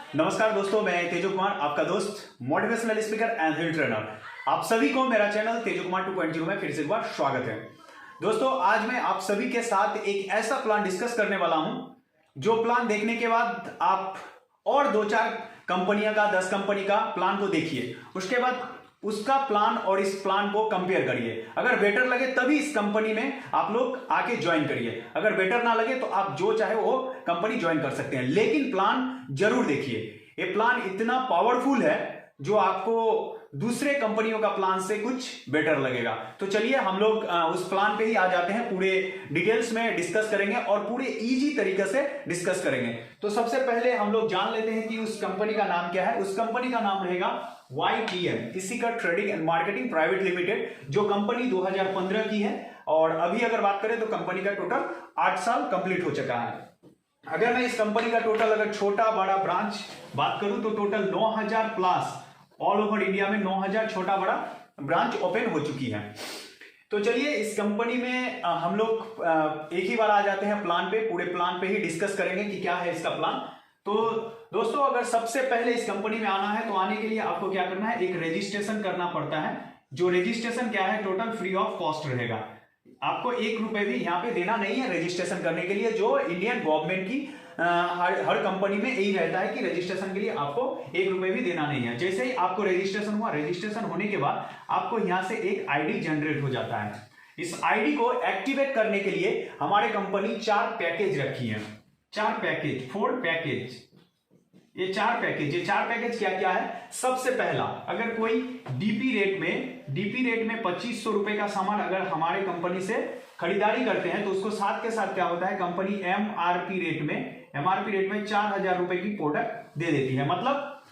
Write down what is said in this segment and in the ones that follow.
नमस्कार दोस्तों, मैं तेजो कुमार, आपका दोस्त, motivational speaker and hill trainer. आप सभी को मेरा चैनल तेजो कुमार 2.0 में फिर से एक बार स्वागत है। दोस्तों, आज मैं आप सभी के साथ एक ऐसा प्लान डिस्कस करने वाला हूं जो प्लान देखने के बाद आप और 2-4 कंपनियां का 10 कंपनी का प्लान को देखिए, उसके बाद उसका प्लान और इस प्लान को कंपेयर करिए। अगर बेटर लगे तभी इस कंपनी में आप लोग आके ज्वाइन करिए, अगर बेटर ना लगे तो आप जो चाहे वो कंपनी ज्वाइन कर सकते हैं, लेकिन प्लान जरूर देखिए। ये प्लान इतना पावरफुल है जो आपको दूसरे कंपनियों का प्लान से कुछ बेटर लगेगा। तो चलिए हम लोग उस प्लान पे ही आ जाते हैं, पूरे डिटेल्स में डिस्कस करेंगे और पूरे इजी तरीके से डिस्कस करेंगे। तो सबसे पहले हम लोग जान लेते हैं कि उस कंपनी का नाम क्या है। उस कंपनी का नाम रहेगा YTM, इसी का trading and marketing private limited, जो कंपनी 2015 की है और अभी अगर बात करें तो कंपनी का टोटल 8 साल कंप्लीट हो चुका है। अगर मैं इस कंपनी का टोटल अगर छोटा बड़ा ब्रांच बात करूं तो total 9000 plus all over India में 9000 छोटा बड़ा ब्रांच ओपन हो चुकी है। तो चलिए इस कंपनी में हम लोग एक ही बार आ जाते हैं प्लान पे, पूरे प्लान पे ही डिस्कस करेंगे कि क्या है इसका प्लान। तो दोस्तों, अगर सबसे पहले इस कंपनी में आना है तो आने के लिए आपको क्या करना है, एक रजिस्ट्रेशन करना पड़ता है। जो रजिस्ट्रेशन क्या है, टोटल फ्री ऑफ कॉस्ट रहेगा। आपको 1 रुपए भी यहाँ पे देना नहीं है रजिस्ट्रेशन करने के लिए, जो इंडियन गवर्नमेंट की हर कंपनी में यही रहता है कि रजिस्ट्रेशन के लिए आपको 1 रुपए भी देना नहीं है। जैसे ही आपको रजिस्ट्रेशन हुआ, रजिस्ट्रेशन होने के बाद आपको यहाँ से एक आईडी जनरेट हो जाता है। इस आईडी को एक्टिवेट करने के लिए हमारे कंपनी 4 पैकेज रखी है, 4 पैकेज, 4 पैकेज। ये 4 पैकेज क्या क्या है। सबसे पहला, अगर कोई डीपी रेट में 2500 रुपए का सामान अगर हमारे कंपनी से खरीदारी करते हैं तो उसको साथ के साथ क्या होता है, कंपनी एमआरपी रेट में 4000 रुपए की प्रोडक्ट दे देती है। मतलब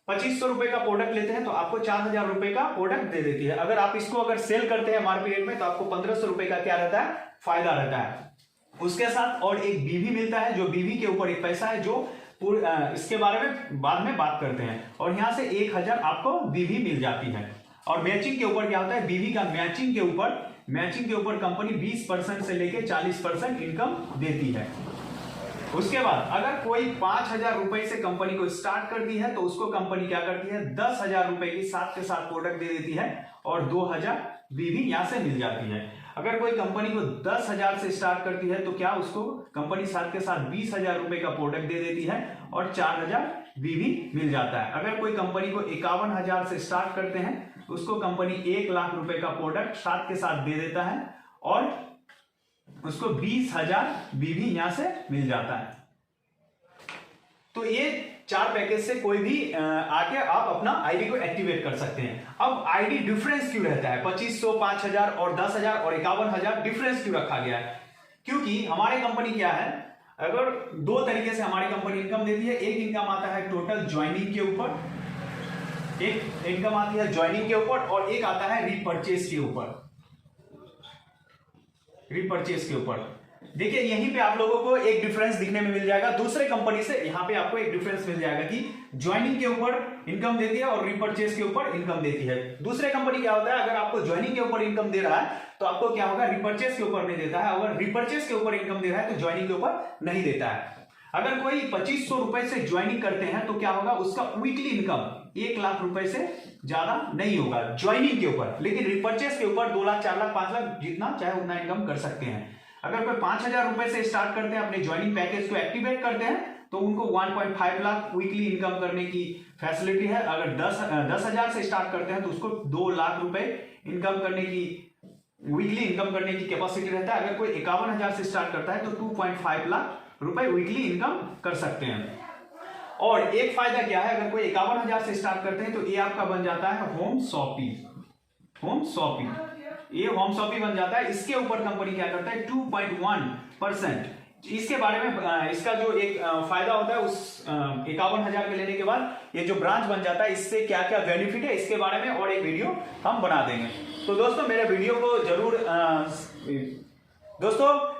2500 रुपए का प्रोडक्ट लेते हैं तो आपको 4000 रुपए का प्रोडक्ट दे देती है। अगर आप इसको अगर सेल करते हैं एमआरपी रेट में तो आपको 1500 रुपए का क्या रहता है, फायदा रहता है। उसके साथ और एक बीवी मिलता है, जो बीवी के ऊपर एक पैसा है, जो इसके बारे में बाद में बात करते हैं। और यहां से 1000 आपको बीवी मिल जाती है। और मैचिंग के ऊपर क्या होता है, बीवी का मैचिंग के ऊपर कंपनी 20% से लेके 40% इनकम देती है। उसके बाद अगर कोई 5000 रुपए से कंपनी को स्टार्ट करती है तो उसको कंपनी क्या करती है, 10,000 रुपए की साथ के साथ प्रोडक्ट दे देती है और 2000 बीवी यहां से मिल जाती है। अगर कोई कंपनी को 10,000 से स्टार्ट करती है तो क्या उसको कंपनी साथ के साथ 20,000 रुपए का प्रोडक्ट दे देती है और 4000 बीवी मिल जाता है। अगर कोई कंपनी को 51,000 से स्टार्ट करते हैं तो उसको कंपनी 1 लाख रुपए का प्रोडक्ट साथ के साथ दे देता है और उसको 20,000 बीवी यहां से मिल जाता है। तो ये 4 पैकेज से कोई भी आके आप अपना आईडी को एक्टिवेट कर सकते हैं। अब आईडी डिफरेंस क्यों रहता है, 2500, 5000 और 10,000 और 51,000 डिफरेंस क्यों रखा गया है? क्योंकि हमारी कंपनी क्या है, अगर 2 तरीके से हमारी कंपनी इनकम देती है। एक इनकम आता है टोटल ज्वाइनिंग के ऊपर, एक इनकम आती है ज्वाइनिंग के ऊपर और एक आता है रीपरचेज के ऊपर। देखिए यहीं पे आप लोगों को एक डिफरेंस दिखने में मिल जाएगा दूसरे कंपनी से। यहां पे आपको एक डिफरेंस मिल जाएगा कि ज्वाइनिंग के ऊपर इनकम देती है और रीपरचेज के ऊपर इनकम देती है। दूसरे कंपनी क्या होता है, अगर आपको ज्वाइनिंग के ऊपर इनकम दे रहा है तो आपको क्या होगा, रीपरचेज के ऊपर नहीं देता है। अगर रीपरचेज के ऊपर इनकम दे रहा है तो ज्वाइनिंग के ऊपर नहीं देता है। अगर कोई 2500 रुपए से ज्वाइनिंग करते हैं तो क्या होगा, उसका वीकली इनकम 1 लाख रुपए से ज्यादा नहीं होगा ज्वाइनिंग के ऊपर, लेकिन रीपरचेज के ऊपर 2 लाख, 4 लाख, 5 लाख जितना चाहे उतना इनकम कर सकते हैं। अगर कोई 5000 रुपए से स्टार्ट करते हैं, अपने ज्वाइनिंग पैकेज को एक्टिवेट करते हैं तो उनको 1.5 लाख वीकली इनकम करने की फैसिलिटी है। अगर 10,000 से स्टार्ट करते हैं तो उसको 2 लाख रुपए इनकम करने की वीकली इनकम करने की कैपेसिटी रहता है। अगर कोई 51,000 से स्टार्ट करता है तो 2.5 लाख रुपए वीकली इनकम कर सकते हैं। और एक फायदा क्या है, अगर कोई 51,000 से स्टार्ट करते हैं तो ये आपका बन जाता है होम शॉपिंग, ये होम शॉपिंग बन जाता है। इसके ऊपर कंपनी क्या करता है, 2.1%। इसके बारे में इसका जो एक फायदा होता है, उस 51,000 के लेने के बाद ये जो ब्रांच बन जाता है, इससे क्या क्या बेनिफिट है इसके बारे में और एक वीडियो हम बना देंगे। तो दोस्तों मेरे वीडियो को जरूर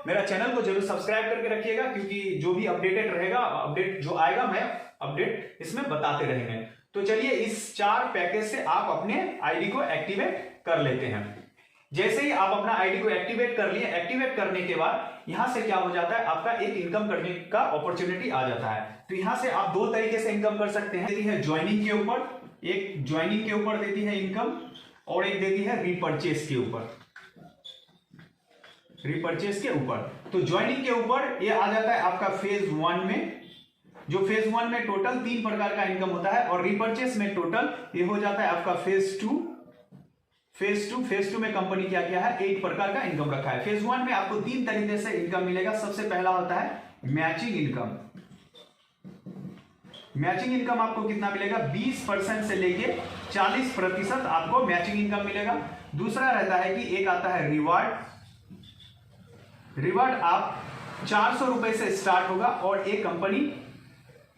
मेरा चैनल को जरूर सब्सक्राइब करके रखिएगा, क्योंकि जो भी अपडेटेड रहेगा, अपडेट जो आएगा मैं अपडेट इसमें बताते रहेंगे। तो चलिए इस 4 पैकेज से आप अपने आईडी को एक्टिवेट कर लेते हैं। जैसे ही आप अपना आईडी को एक्टिवेट कर लिए, एक्टिवेट करने के बाद यहां से क्या हो जाता है, आपका एक इनकम करने का अपॉर्चुनिटी आ जाता है। तो यहां से आप दो तरीके से इनकम कर सकते हैं। देती है ज्वाइनिंग के ऊपर, एक ज्वाइनिंग के ऊपर देती है इनकम, और एक देती है रीपर्चेस के ऊपर, रीपर्चेस के ऊपर। तो ज्वाइनिंग के ऊपर ये आ जाता है आपका फेज 1 में, जो फेज 1 में टोटल 3 प्रकार का इनकम होता है, और रीपर्चेस में टोटल ये हो जाता है आपका फेज 2। फेज 2 में कंपनी क्या किया है, 8 प्रकार का इनकम रखा है। फेज 1 में आपको 3 तरीके से इनकम मिलेगा। सबसे पहला होता है मैचिंग इनकम। मैचिंग इनकम आपको कितना मिलेगा, 20% से लेके 40% आपको मैचिंग इनकम मिलेगा। दूसरा रहता है कि एक आता है रिवार्ड। रिवार्ड आप 400 रुपए से स्टार्ट होगा, और एक कंपनी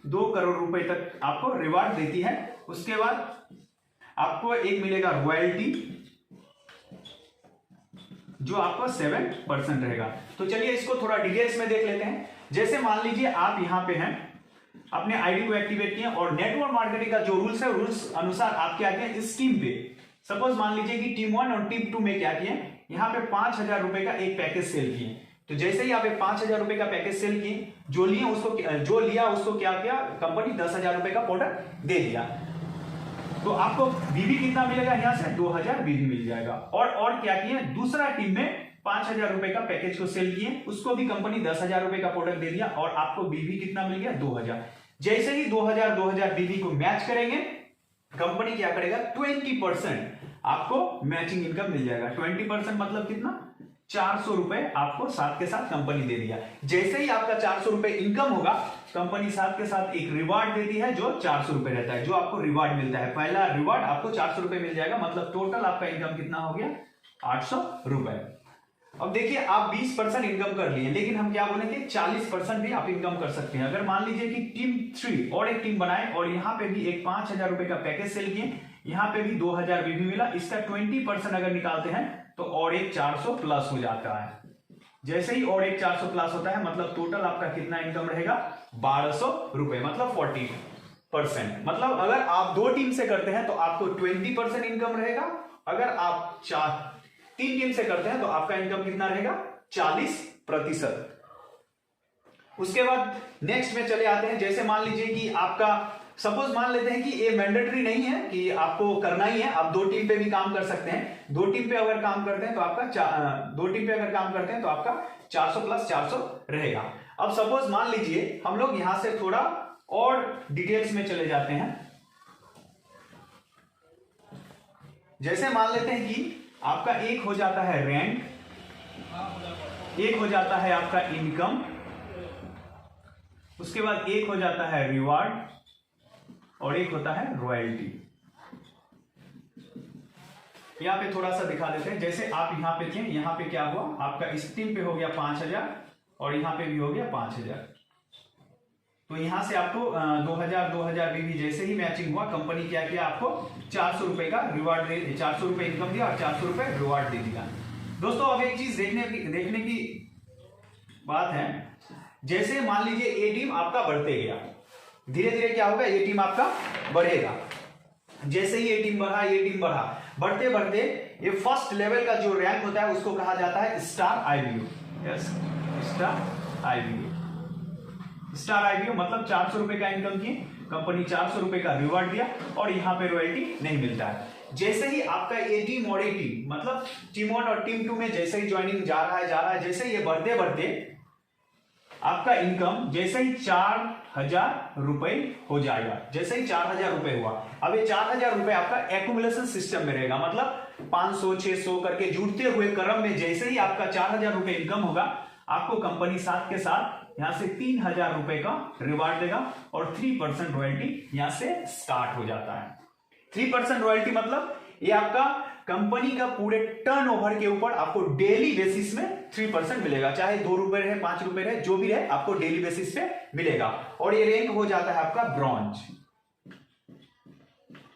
2 करोड़ रुपए तक आपको रिवार्ड देती है। उसके बाद आपको एक मिलेगा रॉयल्टी, जो आपको 7% रहेगा। तो चलिए इसको थोड़ा डिटेल्स में देख लेते हैं। जैसे मान लीजिए आप यहां पे हैं, अपने आईडी को एक्टिवेट किए, और नेटवर्क मार्केटिंग का जो रूल्स है, रूल्स अनुसार आप क्या किए, इस टीम पे सपोज मान लीजिए कि टीम 1 और टीम 2 में क्या किए, यहां पे 5,000 रुपए का एक पैकेज सेल किए। तो जैसे ही आप 5,000 रुपए का पैकेज सेल किए, जो लिया उसको क्या किया, कंपनी 10,000 रुपए का प्रोडक्ट दे दिया। तो आपको बीबी कितना मिलेगा, यहां से 2,000 बीबी मिल जाएगा। और क्या किए, दूसरा टीम में 5,000 रुपए का पैकेज को सेल किए, उसको भी कंपनी 10,000 रुपए का प्रोडक्ट दे दिया, और आपको बीबी कितना मिल गया, 2,000। जैसे ही 2,000 बीबी को मैच करेंगे, कंपनी क्या करेगा, 20% आपको मैचिंग इनकम मिल जाएगा। 20% मतलब कितना, 400 रुपए आपको साथ के साथ कंपनी दे दिया। जैसे ही आपका 400 रुपए इनकम होगा, कंपनी साथ के साथ एक रिवार्ड देती है, जो 400 रुपए रहता है, जो आपको रिवार्ड मिलता है। पहला रिवार्ड आपको 400 रुपए मिल जाएगा, मतलब टोटल आपका इनकम कितना हो गया, 800 रुपए। अब देखिए आप 20% इनकम कर लिए, लेकिन हम क्या बोलेंगे, 40% भी आप इनकम कर सकते हैं। अगर मान लीजिए कि टीम 3 और एक टीम बनाए, और यहां पे भी एक 5,000 रुपए का पैकेज सेल किए, यहां पे भी 2,000 बीबी मिला, इसका 20% अगर निकालते हैं तो और एक 400 प्लस हो जाता है। जैसे ही और एक 400 प्लस होता है, मतलब टोटल आपका कितना इनकम रहेगा, 1,200 रुपए, मतलब 40%। मतलब अगर आप 2 टीम से करते हैं तो आपको 20% इनकम रहेगा। अगर आप 3 टीम से करते हैं तो आपका इनकम कितना रहेगा, 40%। उसके बाद नेक्स्ट में चले आते हैं। जैसे मान लीजिए कि आपका, सपोज मान लेते हैं कि ये मैंडेटरी नहीं है कि आपको करना ही है, आप 2 टीम पे भी काम कर सकते हैं। 2 टीम पे अगर काम करते हैं तो आपका 2 टीम पे अगर काम करते हैं तो आपका 400 प्लस 400 रहेगा। अब सपोज मान लीजिए हम लोग यहां से थोड़ा और डिटेल्स में चले जाते हैं। जैसे मान लेते हैं कि आपका एक हो जाता है रैंक, एक हो जाता है आपका इनकम, उसके बाद एक हो जाता है रिवार्ड, और एक होता है रॉयल्टी। यहां पे थोड़ा सा दिखा देते हैं। जैसे आप यहां पे थे, यहां पे क्या हुआ, आपका इस टीम पे हो गया 5,000, और यहां पे भी हो गया 5,000। तो यहां से आपको 2,000 बीबी जैसे ही मैचिंग हुआ, कंपनी क्या किया, आपको 400 रुपए का रिवार्ड दे, 400 रुपए इनकम दिया और 400 रुपए रिवार्ड दे दिया। दोस्तों अब एक चीज देखने की बात है। जैसे मान लीजिए ए टीम आपका बढ़ते गया, धीरे धीरे क्या होगा, ये टीम आपका बढ़ेगा। जैसे ही ये टीम बढ़ा, ये टीम बढ़ा, बढ़ते बढ़ते ये फर्स्ट लेवल का जो रैंक होता है उसको कहा जाता है star IBO. Yes, star IBO. Star IBO मतलब 400 रुपए का इनकम किए, कंपनी 400 रुपए का रिवार्ड दिया, और यहां पे रॉयल्टी नहीं मिलता है। जैसे ही आपका ए टीम और ए टीम, मतलब टीम 1 और टीम 2 में जैसे ही ज्वाइनिंग जा रहा है, जैसे ये बढ़ते बढ़ते आपका इनकम जैसे ही 4,000 रुपए हो जाएगा। जैसे ही 4,000 रुपए हुआ, अब ये 4,000 रुपए आपका एक्यूमुलेशन सिस्टम में रहेगा, मतलब 500 600 करके जुड़ते हुए क्रम में जैसे ही आपका 4,000 रुपए इनकम होगा, आपको कंपनी साथ के साथ यहां से 3,000 रुपए का रिवार्ड देगा, और 3% रॉयल्टी यहां से स्टार्ट हो जाता है। 3% रॉयल्टी मतलब ये आपका कंपनी का पूरे टर्नओवर के ऊपर आपको डेली बेसिस में 3% मिलेगा, चाहे 2 रुपए रहे, 5 रुपए रहे, जो भी रहे, आपको डेली बेसिस पे मिलेगा। और ये रैंक हो जाता है आपका ब्रॉन्ज,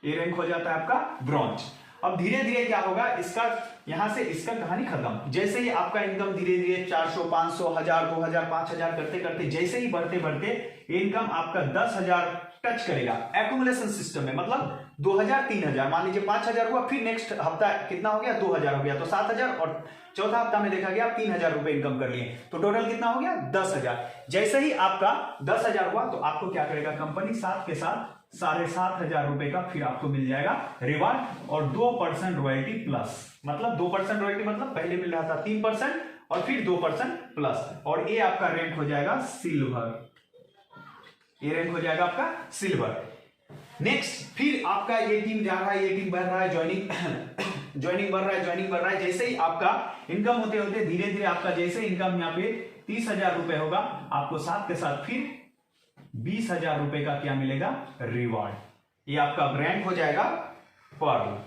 ये रैंक हो जाता है आपका ब्रॉन्ज। अब धीरे धीरे क्या होगा, इसका यहां से इसका कहानी खत्म। जैसे ही आपका इनकम धीरे धीरे 400 500 1000 2000 5000 करते करते जैसे ही बढ़ते बढ़ते इनकम आपका 10,000 टच करेगा एक्यूमुलेशन सिस्टम में, मतलब 2000 3000, मान लीजिए 5000 हुआ, फिर नेक्स्ट हफ्ता कितना हो गया 2000 हो गया, तो 7000, और चौथा हफ्ता में देखा गया 3000 रुपए इनकम कर लिए, तो टोटल कितना हो गया 10000। जैसे ही आपका 10000 हुआ तो आपको क्या करेगा कंपनी, साथ के साथ 7500 रुपए का फिर आपको मिल जाएगा रिवार्ड, और 2% रॉयल्टी प्लस, मतलब 2% रॉयल्टी, मतलब पहले मिल रहा था 3% और फिर 2% प्लस, और ये आपका रैंक हो जाएगा सिल्वर, ये रैंक हो जाएगा आपका सिल्वर। नेक्स्ट फिर आपका ये टीम जा रहा है, ये टीम बढ़ रहा है, ज्वाइनिंग बढ़ रहा है, जैसे ही आपका इनकम होते होते धीरे धीरे आपका जैसे इनकम यहाँ पे 30,000 रुपए होगा, आपको साथ के साथ फिर 20,000 रुपए का क्या मिलेगा रिवार्ड, ये आपका रैंक हो जाएगा पर्ल,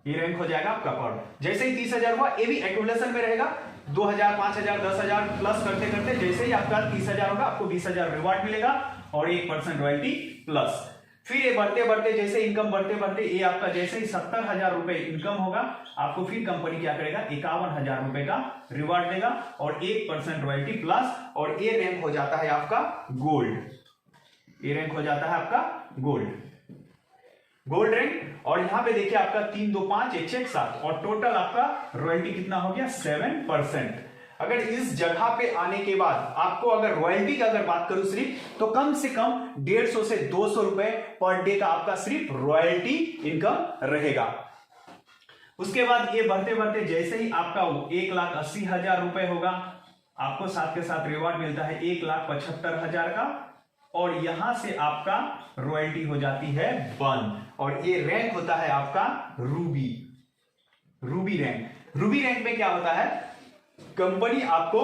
ये रैंक हो जाएगा आपका पर्ल। जैसे ही 30,000 हुआ, ये भी एक्यूमुलेशन में रहेगा, 2000 5000 10,000 प्लस करते करते जैसे ही आपका 30,000 होगा आपको 20,000 रिवार्ड मिलेगा और 1% रॉयल्टी प्लस। फिर ये बढ़ते बढ़ते जैसे इनकम बढ़ते बढ़ते ये आपका जैसे ही 70,000 रुपए इनकम होगा, आपको फिर कंपनी क्या करेगा 51,000 रुपए का रिवार्ड देगा और 1% रॉयल्टी प्लस, और ये रैंक हो जाता है आपका गोल्ड, ये रैंक हो जाता है आपका गोल्ड रैंक। और यहां पे देखिए आपका 3 2 5 1 6 7 और टोटल आपका रॉयल्टी कितना हो गया 7%। अगर इस जगह पे आने के बाद आपको अगर रॉयल्टी की अगर बात करूं सिर्फ, तो कम से कम 150 से 200 रुपए पर डे का आपका सिर्फ रॉयल्टी इनकम रहेगा। उसके बाद ये बढ़ते बढ़ते जैसे ही आपका 1,80,000 रुपए होगा, आपको साथ के साथ रिवार्ड मिलता है 1,75,000 का, और यहां से आपका रॉयल्टी हो जाती है 1, और ये रैंक होता है आपका रूबी रैंक में क्या होता है, कंपनी आपको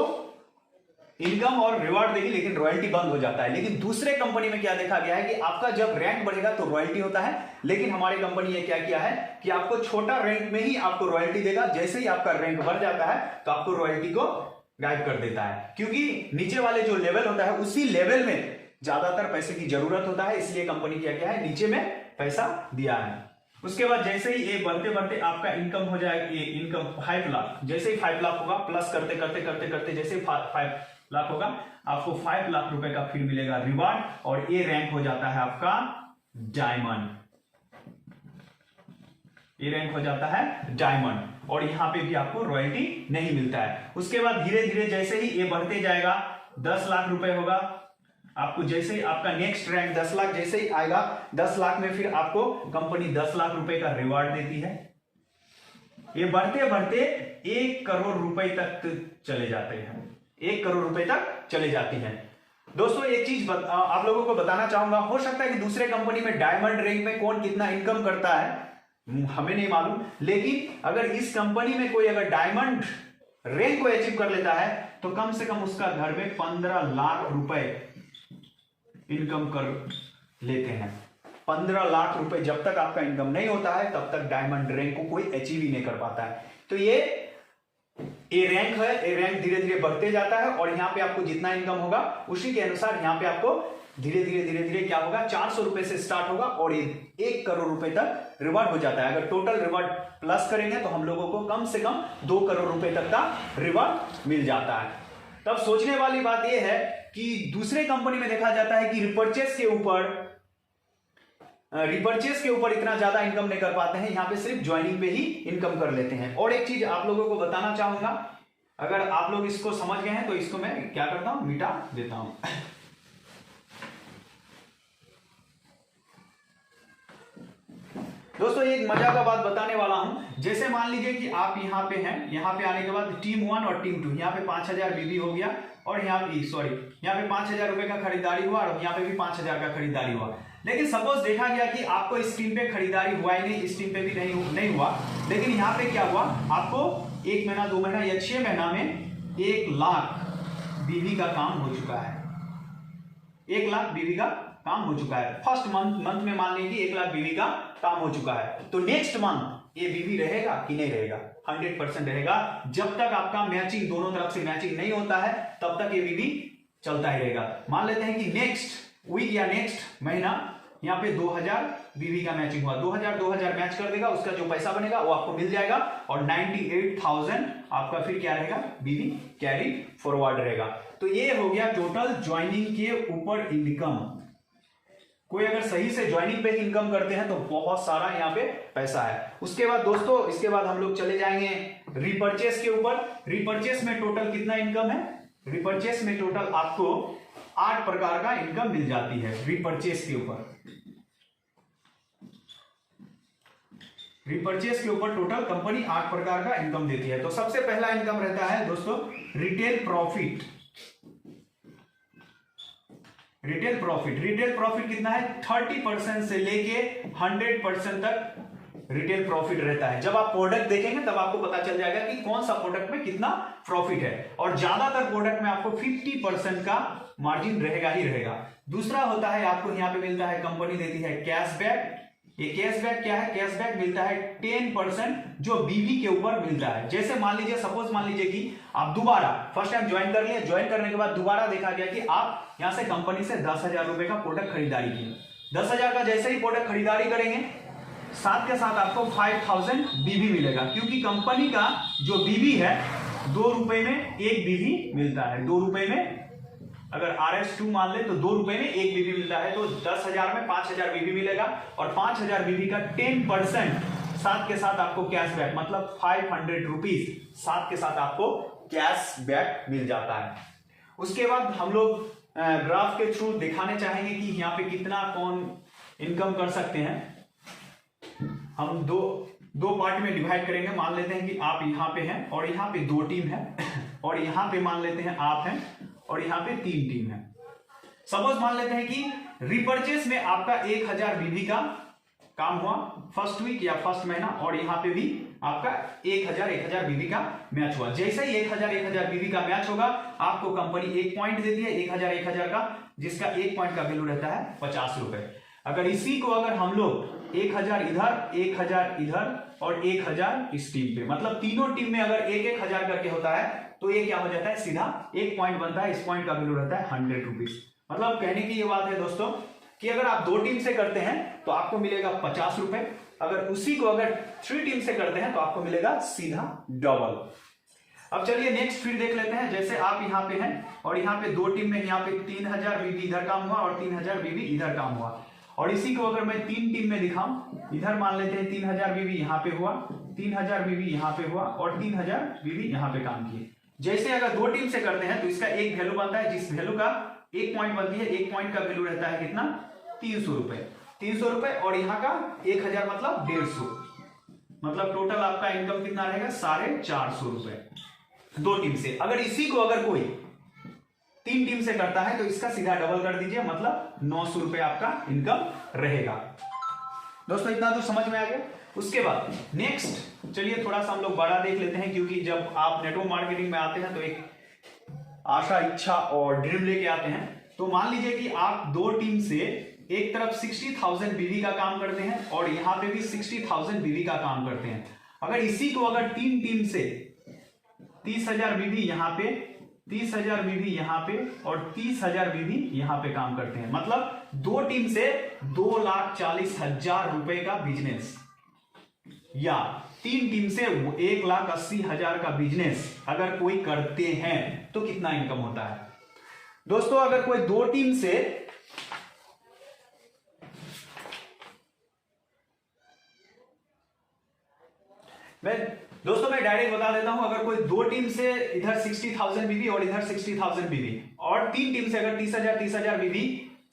इनकम और रिवार्ड देगी लेकिन रॉयल्टी बंद हो जाता है। लेकिन दूसरे कंपनी में क्या देखा गया है कि आपका जब रैंक बढ़ेगा तो रॉयल्टी होता है, लेकिन हमारी कंपनी ने क्या किया है कि आपको छोटा रैंक में ही आपको रॉयल्टी देगा, जैसे ही आपका रैंक बढ़ जाता है तो आपको रॉयल्टी को गायब कर देता है, क्योंकि नीचे वाले जो लेवल होता है उसी लेवल में ज्यादातर पैसे की जरूरत होता है, इसलिए कंपनी क्या किया है नीचे में पैसा दिया है। उसके बाद जैसे ही ये बढ़ते बढ़ते आपका इनकम हो जाएगा, ये इनकम 5 लाख, जैसे ही 5 लाख होगा प्लस करते करते जैसे 5 लाख होगा आपको 5 लाख रुपए का फिर मिलेगा रिवार्ड, और ये रैंक हो जाता है आपका डायमंड, ये रैंक हो जाता है डायमंड, और यहां पे भी आपको रॉयल्टी नहीं मिलता है। उसके बाद धीरे धीरे जैसे ही ये बढ़ते जाएगा 10 लाख रुपए होगा, आपको जैसे ही आपका नेक्स्ट रैंक 10 लाख जैसे ही आएगा, 10 लाख में फिर आपको कंपनी 10 लाख रुपए का रिवार्ड देती है। ये बढ़ते बढ़ते 1 करोड़ रुपए तक चले जाते हैं, 1 करोड़ रुपए तक चले जाती हैं। दोस्तों एक चीज आप लोगों को बताना चाहूंगा, हो सकता है कि दूसरे कंपनी में डायमंड रैंक में कौन कितना इनकम करता है हमें नहीं मालूम, लेकिन अगर इस कंपनी में कोई अगर डायमंड रैंक को अचीव कर लेता है तो कम से कम उसका घर में 15 लाख रुपए इनकम कर लेते हैं। 15 लाख रुपए जब तक आपका इनकम नहीं होता है तब तक डायमंड रैंक को कोई अचीव ही नहीं कर पाता है। तो ये रैंक है, ये रैंक धीरे धीरे बढ़ते जाता है, और यहाँ पे आपको जितना इनकम होगा उसी के अनुसार यहाँ पे आपको धीरे धीरे क्या होगा 400 रुपए से स्टार्ट होगा और 1 करोड़ रुपए तक रिवार्ड हो जाता है। अगर टोटल रिवार्ड प्लस करेंगे तो हम लोगों को कम से कम 2 करोड़ रुपए तक का रिवार्ड मिल जाता है। तब सोचने वाली बात यह है कि दूसरे कंपनी में देखा जाता है कि रिपर्चेस के ऊपर इतना ज्यादा इनकम नहीं कर पाते हैं, यहां पे सिर्फ ज्वाइनिंग पे ही इनकम कर लेते हैं। और एक चीज आप लोगों को बताना चाहूंगा, अगर आप लोग इसको समझ गए हैं तो इसको मैं क्या करता हूं मिटा देता हूं। दोस्तों एक मजा का बात बताने वाला हूं, जैसे मान लीजिए कि आप यहाँ पे हैं, यहाँ पे आने के बाद टीम 1 और टीम 2, यहाँ पे 5,000 बीबी हो गया, और यहाँ पे 5,000 रुपए का खरीदारी हुआ और यहाँ पे भी 5,000 का खरीदारी हुआ। लेकिन सपोज देखा गया कि आपको इस टीम पे खरीदारी हुआ ही नहीं, इस टीम पे भी नहीं हुआ, लेकिन यहाँ पे क्या हुआ, आपको 1 महीना 2 महीना या 6 महीना में 1 लाख बीबी का काम हो चुका है, 1 लाख बीबी का काम हो चुका है। फर्स्ट मंथ में मान लीजिए 1 लाख बीबी का काम हो चुका है, तो नेक्स्ट मंथ ये बीबी रहेगा कि नहीं रहेगा, 100% रहेगा। जब तक आपका मैचिंग दोनों तरफ से मैचिंग नहीं होता है तब तक ये बीबी चलता ही रहेगा। मान लेते हैं कि नेक्स्ट वीक या नेक्स्ट महीना यहाँ पे 2000 बीबी का मैचिंग हुआ, 2000 मैच कर देगा, उसका जो पैसा बनेगा वो आपको मिल जाएगा, और 98,000 आपका फिर क्या रहेगा बीबी कैरी फॉरवर्ड रहेगा। तो ये हो गया टोटल ज्वाइनिंग के ऊपर इनकम, कोई अगर सही से ज्वाइनिंग पे इनकम करते हैं तो बहुत सारा यहाँ पे पैसा है। उसके बाद दोस्तों, इसके बाद हम लोग चले जाएंगे रिपर्चेस के ऊपर। रिपर्चेस में टोटल कितना इनकम है? रिपर्चेस में टोटल आपको 8 प्रकार का इनकम मिल जाती है रिपर्चेस के ऊपर। रिपर्चेस के ऊपर टोटल कंपनी 8 प्रकार का इनकम देती है। तो सबसे पहला इनकम रहता है दोस्तों retail profit. Retail profit, retail profit कितना है? 30% से लेके 100% तक रिटेल प्रॉफिट रहता है। जब आप प्रोडक्ट देखेंगे तब आपको पता चल जाएगा कि कौन सा प्रोडक्ट में कितना प्रॉफिट है, और ज्यादातर प्रोडक्ट में आपको 50% का मार्जिन रहेगा ही रहेगा। दूसरा होता है आपको यहाँ पे मिलता है, कंपनी देती है कैशबैक। ये कैशबैक क्या है? कैशबैक मिलता है 10% जो बीवी के ऊपर मिलता है। जैसे मान लीजिए, सपोज मान लीजिए कि आप दोबारा फर्स्ट टाइम ज्वाइन कर लिए, ज्वाइन करने के बाद दोबारा देखा गया कि आप यहां से कंपनी से 10,000 रुपए का प्रोडक्ट खरीदारी किए। 10,000 का जैसे ही प्रोडक्ट खरीदारी करेंगे, साथ के साथ आपको 5,000 बीवी मिलेगा, क्योंकि कंपनी का जो बीवी है 2 रुपए में 1 बीवी मिलता है। 2 रुपए में अगर RS2 मान ले तो 2 रुपए में 1 बीवी मिलता है, तो 10,000 में 5,000 बीवी मिलेगा, और 5,000 बीवी का 10% साथ के साथ आपको कैशबैक, मतलब 500 रुपीज साथ के साथ आपको कैशबैक मिल जाता है। उसके बाद हम लोग ग्राफ के थ्रू दिखाने चाहेंगे कि यहाँ पे कितना कौन इनकम कर सकते हैं। हम दो पार्ट में डिवाइड करेंगे। मान लेते हैं कि आप यहाँ पे हैं और यहाँ पे 2 टीम है, और यहाँ पे मान लेते हैं आप हैं और यहाँ पे 3 टीम है। सपोज मान लेते हैं कि रिपर्चेस में आपका 1000 बीवी का काम हुआ फर्स्ट वीक या फर्स्ट महीना, और यहाँ पे भी आपका 1000 बीवी का मैच हुआ। जैसे ही 1000 बीवी का मैच होगा, आपको कंपनी 1 पॉइंट देती है 1000 का, जिसका 1 पॉइंट का वैल्यू रहता है 50 रुपए। अगर इसी को अगर हम लोग 1000 इधर, 1000 इधर और 1000 इस टीम पे, मतलब तीनों टीम में अगर 1000 करके होता है, तो ये क्या हो जाता है? सीधा 1 पॉइंट बनता है। इस पॉइंट का वैल्यू रहता है 100 रुपीज। मतलब कहने की ये बात है दोस्तों कि अगर आप 2 टीम से करते हैं तो आपको मिलेगा 50 रुपए, अगर उसी को अगर 3 टीम से करते हैं तो आपको मिलेगा सीधा डबल। अब चलिए नेक्स्ट फिर देख लेते हैं। जैसे आप यहाँ पे हैं और यहाँ पे 2 टीम में, यहाँ पे 3000 बीवी इधर काम हुआ और 3000 बीवी इधर काम हुआ, और इसी को अगर मैं 3 टीम में दिखाऊं, इधर मान लेते हैं 3000 बीवी यहाँ पे हुआ, 3000 बीवी यहाँ पे हुआ और 3000 बीवी यहाँ पे काम किए। जैसे अगर 2 टीम से करते हैं तो इसका एक वैल्यू बनता है, जिस वैल्यू का 1 पॉइंट बनती है, 1 पॉइंट का वैल्यू रहता है कितना? 300 रुपए। 300 रुपए, और यहाँ का 1000 मतलब 150, मतलब टोटल आपका इनकम कितना रहेगा? 450 रुपए 2 टीम से। अगर इसी को अगर कोई 3 टीम से करता है तो इसका सीधा डबल कर दीजिए, मतलब 900 रुपए आपका इनकम रहेगा। दोस्तों इतना तो समझ में आ गया। उसके बाद नेक्स्ट चलिए थोड़ा सा हम लोग बड़ा देख लेते हैं, क्योंकि जब आप नेटवर्क मार्केटिंग में आते हैं तो एक आशा, इच्छा और ड्रीम लेके आते हैं। तो मान लीजिए कि आप 2 टीम से एक तरफ 60,000 बीवी का काम करते हैं और यहाँ पे भी 60,000 बीवी का काम करते हैं। अगर इसी को अगर 3 टीम से 30,000 बीवी यहाँ पे, 30,000 बीवी यहाँ पे और 30,000 बीवी यहाँ पे काम करते हैं, मतलब 2 टीम से 2,40,000 रुपए का बिजनेस, या 3 टीम से 1,80,000 का बिजनेस अगर कोई करते हैं तो कितना इनकम होता है? दोस्तों अगर कोई 2 टीम से मैं डायरेक्ट बता देता हूं, अगर कोई 2 टीम से इधर 60,000 बीवी और इधर 60,000 बीवी, और 3 टीम से अगर 30,000 बीवी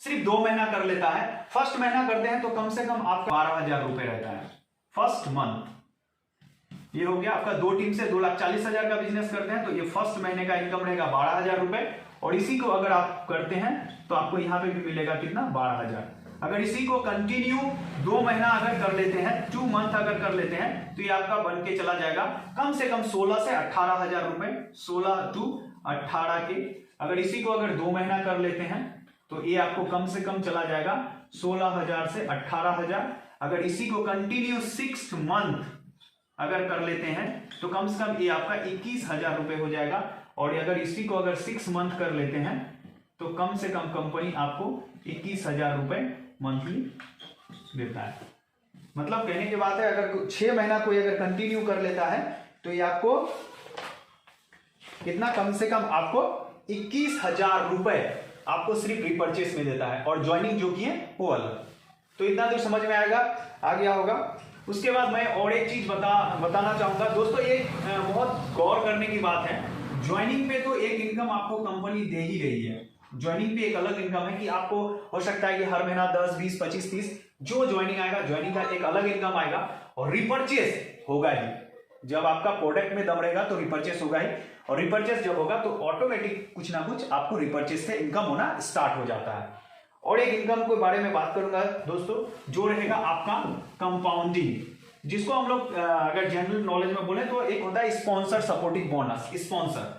सिर्फ 2 महीना कर लेता है, फर्स्ट महीना करते हैं तो कम से कम आपका 12,000 रुपए रहता है फर्स्ट मंथ। ये हो गया आपका। 2 टीम से 2,40,000 का बिजनेस करते हैं तो ये फर्स्ट महीने का इनकम रहेगा 12,000 रुपए, और इसी को अगर आप करते हैं तो आपको यहां पे भी मिलेगा कितना? 12,000। अगर इसी को कंटिन्यू 2 महीना अगर कर लेते हैं, 2 मंथ अगर कर लेते हैं, तो ये आपका बन के चला जाएगा कम से कम 16 से 18,000 रुपए, 16 टू 18 के। अगर इसी को अगर 2 महीना कर लेते हैं तो ये आपको कम से कम चला जाएगा 16,000 से 18,000। अगर इसी को कंटिन्यू 6 मंथ अगर कर लेते हैं तो कम से कम ये आपका 21,000 रुपए हो जाएगा, और अगर इसी को अगर 6 मंथ कर लेते हैं तो कम से कम कंपनी आपको 21,000 रुपए मंथली देता है। मतलब कहने की बात है, अगर 6 महीना कोई अगर कंटिन्यू कर लेता है तो ये आपको कितना? कम से कम आपको 21,000 रुपए आपको सिर्फ रिपर्चेस में देता है और ज्वाइनिंग जो की है वो अलग। तो इतना तो समझ में आ गया होगा। उसके बाद मैं और एक चीज बताना चाहूंगा दोस्तों, ये बहुत गौर करने की बात है। ज्वाइनिंग पे तो एक इनकम आपको कंपनी दे ही रही है, ज्वाइनिंग पे एक अलग इनकम है कि आपको हो सकता है कि हर महीना 10, 20, 25, 30 जो ज्वाइनिंग आएगा, ज्वाइनिंग का एक अलग इनकम आएगा। और रिपर्चेस होगा ही, जब आपका प्रोडक्ट में दम रहेगा तो रिपर्चेस होगा ही, और रिपर्चेस जब होगा तो ऑटोमेटिक कुछ ना कुछ आपको रिपर्चेस से इनकम होना स्टार्ट हो जाता है। और एक इनकम के बारे में बात करूंगा दोस्तों, जो रहेगा आपका कंपाउंडिंग, जिसको हम लोग अगर जनरल नॉलेज में बोले तो एक होता है स्पॉन्सर सपोर्टिंग बोनस। स्पॉन्सर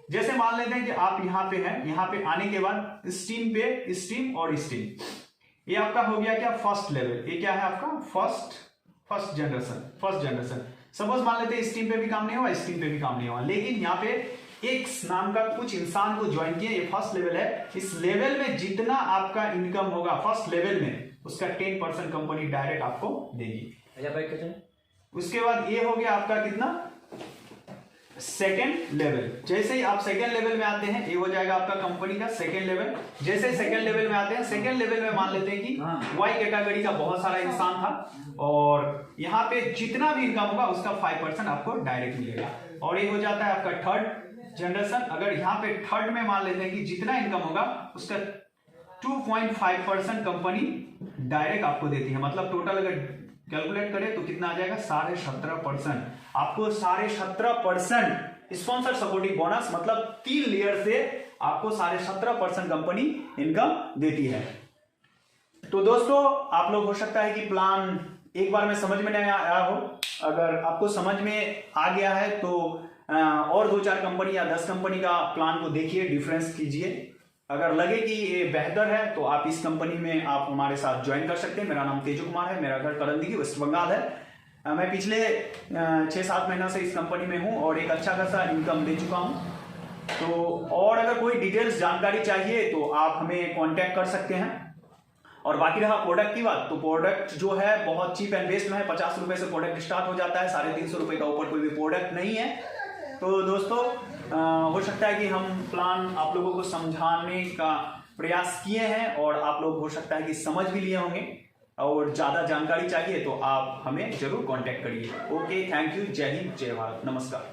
जैसे मान लेते हैं कि आप यहाँ पे हैं, यहाँ पे आने के बाद स्टीम पे स्टीम और स्टीम, ये आपका हो गया क्या फर्स्ट लेवल, ये क्या है आपका फर्स्ट जनरेशन। सपोज मान लेते हैं स्टीम पे भी काम नहीं हुआ, स्टीम पे भी काम नहीं हुआ, लेकिन यहाँ पे एक नाम का कुछ इंसान को ज्वाइन किया, ये फर्स्ट लेवल है। इस लेवल में जितना आपका इनकम होगा फर्स्ट लेवल में, उसका 10% कंपनी डायरेक्ट आपको देगी। उसके बाद ये हो गया आपका कितना सेकेंड लेवल। जैसे ही आप सेकेंड लेवल में आते हैं, ये हो जाएगा आपका कंपनी का सेकेंड लेवल। जैसे ही सेकेंड लेवल में आते हैं, सेकेंड लेवल में मान लेते हैं कि वाई कैटेगरी का बहुत सारा इंसान था, और यहाँ पे जितना भी इनकम होगा उसका 5% आपको डायरेक्ट मिलेगा। और ये हो जाता है आपका थर्ड जनरेशन। अगर यहाँ पे थर्ड में मान लेते हैं कि जितना इनकम होगा उसका 2.5% कंपनी डायरेक्ट आपको देती है। मतलब टोटल अगर कैलकुलेट करें तो कितना आ जाएगा 17.5%। आपको 17.5% स्पॉन्सर सपोर्टिंग बोनस, मतलब 3 लेयर से आपको 17.5% कंपनी इनकम देती है। तो दोस्तों आप लोग हो सकता है कि प्लान एक बार में समझ में नहीं आया हो, अगर आपको समझ में आ गया है तो और 2-4 कंपनी या 10 कंपनी का प्लान को देखिए, डिफरेंस कीजिए। अगर लगे कि ये बेहतर है तो आप इस कंपनी में आप हमारे साथ ज्वाइन कर सकते हैं। मेरा नाम तेजू कुमार है, मेरा घर करंदी वेस्ट बंगाल है। मैं पिछले 6-7 महीना से इस कंपनी में हूं और एक अच्छा खासा इनकम दे चुका हूं। तो और अगर कोई डिटेल्स जानकारी चाहिए तो आप हमें कांटेक्ट कर सकते हैं। और बाकी रहा प्रोडक्ट की बात, तो प्रोडक्ट जो है बहुत चीप एंड बेस्ट में है। 50 रुपए से प्रोडक्ट स्टार्ट हो जाता है, 350 रुपए का ऊपर कोई भी प्रोडक्ट नहीं है। तो दोस्तों हो सकता है कि हम प्लान आप लोगों को समझाने का प्रयास किए हैं और आप लोग हो सकता है कि समझ भी लिए होंगे। और ज्यादा जानकारी चाहिए तो आप हमें जरूर कांटेक्ट करिए। ओके, थैंक यू, जय हिंद, जय भारत, नमस्कार।